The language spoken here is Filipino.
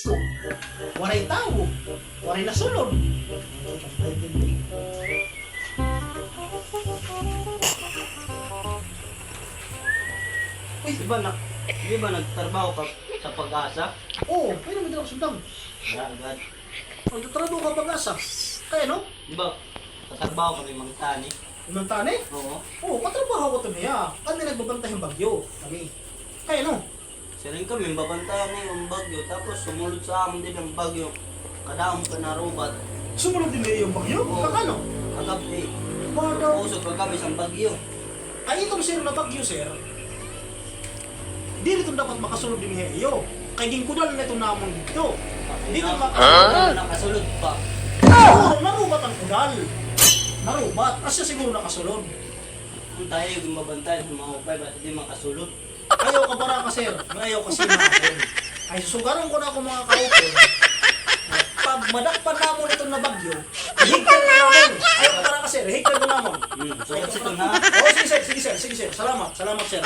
Pasko. Waray tao. Waray nasulod. Di ba nagtrabaho ka sa pag-asa? Oo, kaya naman din ako sundang. Agad. Nagtatrabaho ka pag-asa. Kaya no? Di ba, katrabaho kami mga tani? Imang tani? Oo. Oo, katrabaho ko ito niya. Kami nagbabantay ng bagyo. Kami. Kaya no? Siya kami, babantayan na yung bagyo. Tapos sumunod sa amin din ang bagyo. Kadaong ka na robot. Sumunod din niya yung bagyo? Oo. Kakano? Kagabi. Badaw. Pusog pa kami sa bagyo. Ay, itong sir na bagyo, sir. Di nito dapat makasunod din niya iyo. Kay gingkudan na ito namon dito. Di ko Nakasulod pa. Siguro, narubat ang kudal. Narubat. Asya siguro nakasunod. Kung tayo yung mabantay sa mga upay, ba't hindi makasulod? Ayaw ka para ka, sir. Ayaw kasi na ako. Ay, susugaran ko na ako mga kaupon. Pag madakpan namon ito na bagyo, higtan na namon. Ayaw ka para ka, sir. Higtan na namon. Sugat sa ito na. Oo, sige, sir. Sige, sir. Sige, sir. Salamat. Salamat, sir.